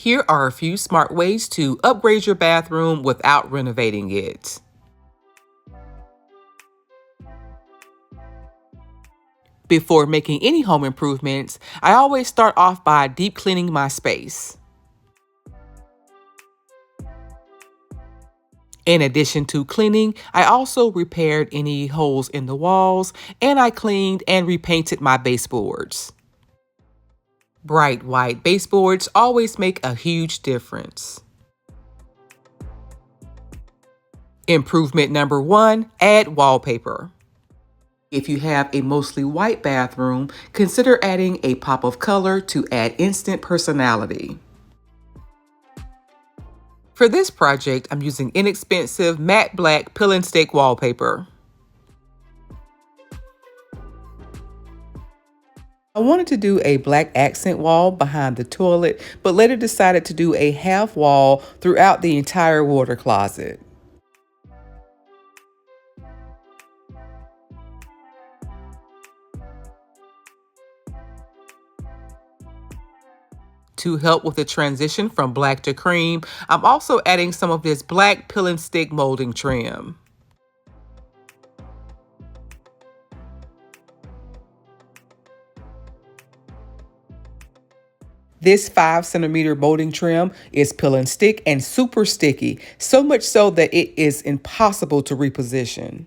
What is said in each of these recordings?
Here are a few smart ways to upgrade your bathroom without renovating it. Before making any home improvements, I always start off by deep cleaning my space. In addition to cleaning, I also repaired any holes in the walls, and I cleaned and repainted my baseboards. Bright white baseboards always make a huge difference. Improvement number 1, add wallpaper. If you have a mostly white bathroom, consider adding a pop of color to add instant personality. For this project, I'm using inexpensive matte black peel and stick wallpaper. I wanted to do a black accent wall behind the toilet, but later decided to do a half wall throughout the entire water closet. To help with the transition from black to cream, I'm also adding some of this black peel and stick molding trim. This 5 centimeter molding trim is peel and stick and super sticky, so much so that it is impossible to reposition.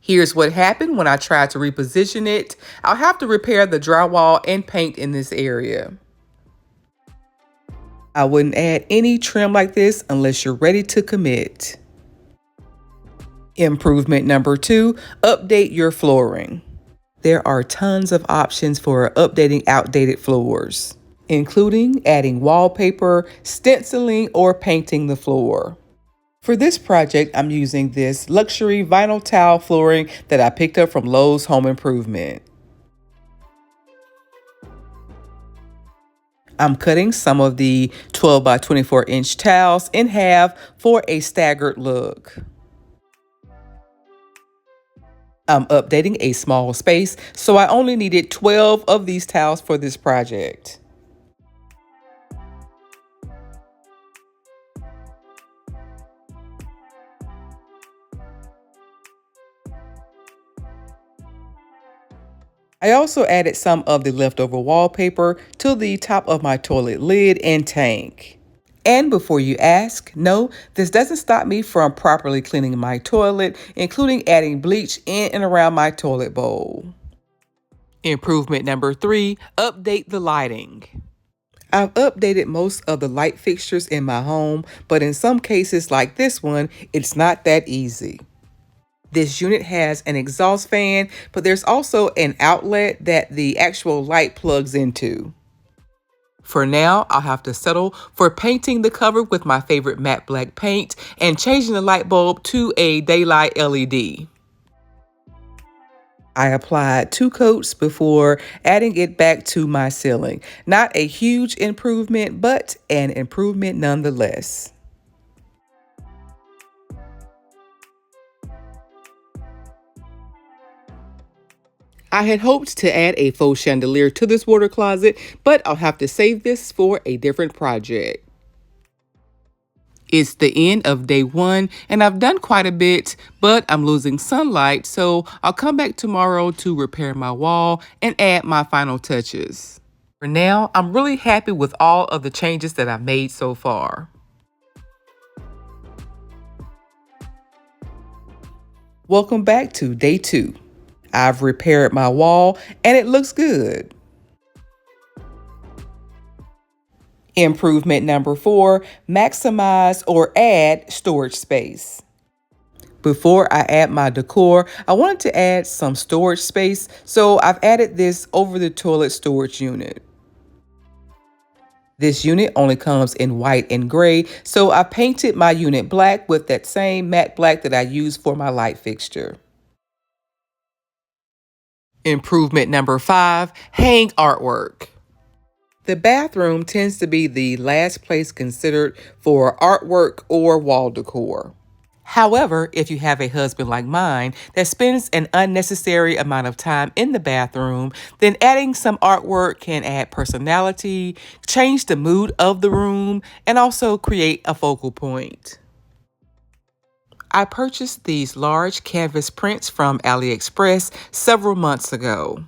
Here's what happened when I tried to reposition it. I'll have to repair the drywall and paint in this area. I wouldn't add any trim like this unless you're ready to commit. Improvement number 2, update your flooring. There are tons of options for updating outdated floors, including adding wallpaper, stenciling, or painting the floor. For this project, I'm using this luxury vinyl tile flooring that I picked up from Lowe's Home Improvement. I'm cutting some of the 12 by 24 inch tiles in half for a staggered look. I'm updating a small space, so I only needed 12 of these tiles for this project. I also added some of the leftover wallpaper to the top of my toilet lid and tank. And before you ask, no, this doesn't stop me from properly cleaning my toilet, including adding bleach in and around my toilet bowl. Improvement number 3, update the lighting. I've updated most of the light fixtures in my home, but in some cases like this one, it's not that easy. This unit has an exhaust fan, but there's also an outlet that the actual light plugs into. For now, I'll have to settle for painting the cover with my favorite matte black paint and changing the light bulb to a daylight LED. I applied 2 coats before adding it back to my ceiling. Not a huge improvement, but an improvement nonetheless. I had hoped to add a faux chandelier to this water closet, but I'll have to save this for a different project. It's the end of day 1, and I've done quite a bit, but I'm losing sunlight, so I'll come back tomorrow to repair my wall and add my final touches. For now, I'm really happy with all of the changes that I've made so far. Welcome back to day 2. I've repaired my wall and it looks good. Improvement number 4, maximize or add storage space. Before I add my decor, I wanted to add some storage space, so I've added this over the toilet storage unit. This unit only comes in white and gray, so I painted my unit black with that same matte black that I used for my light fixture. Improvement number 5, hang artwork. The bathroom tends to be the last place considered for artwork or wall decor. However, if you have a husband like mine that spends an unnecessary amount of time in the bathroom, then adding some artwork can add personality, change the mood of the room, and also create a focal point. I purchased these large canvas prints from AliExpress several months ago.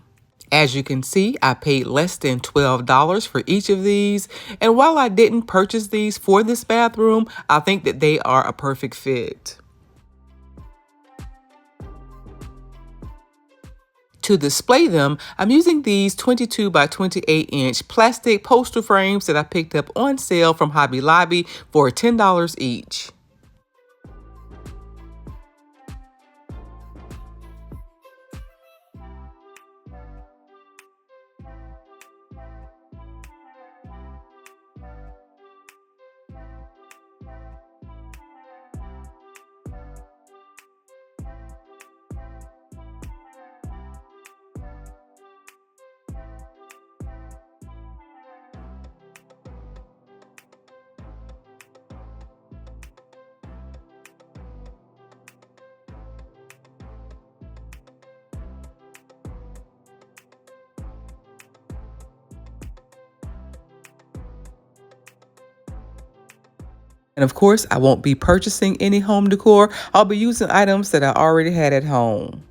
As you can see, I paid less than $12 for each of these, and while I didn't purchase these for this bathroom, I think that they are a perfect fit. To display them, I'm using these 22 by 28 inch plastic poster frames that I picked up on sale from Hobby Lobby for $10 each. And of course, I won't be purchasing any home decor. I'll be using items that I already had at home,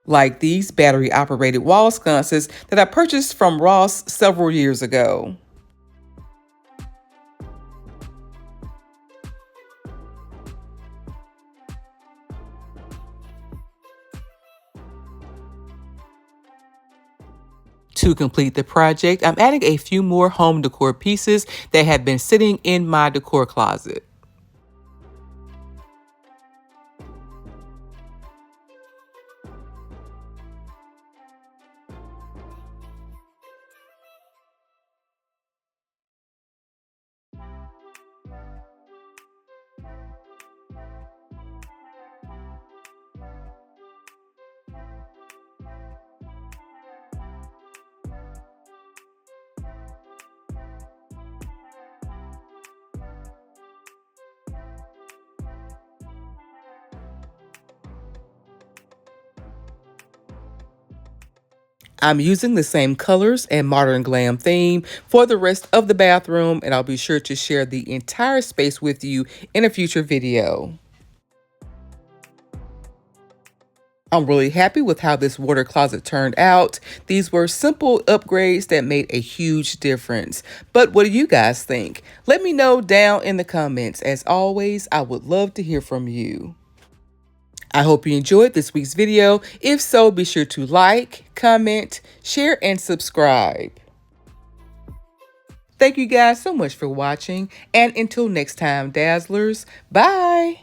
like these battery operated wall sconces that I purchased from Ross several years ago. To complete the project, I'm adding a few more home decor pieces that have been sitting in my decor closet. I'm using the same colors and modern glam theme for the rest of the bathroom, and I'll be sure to share the entire space with you in a future video. I'm really happy with how this water closet turned out. These were simple upgrades that made a huge difference. But what do you guys think? Let me know down in the comments. As always, I would love to hear from you. I hope you enjoyed this week's video. If so, be sure to like, comment, share, and subscribe. Thank you guys so much for watching. And until next time, Dazzlers, bye.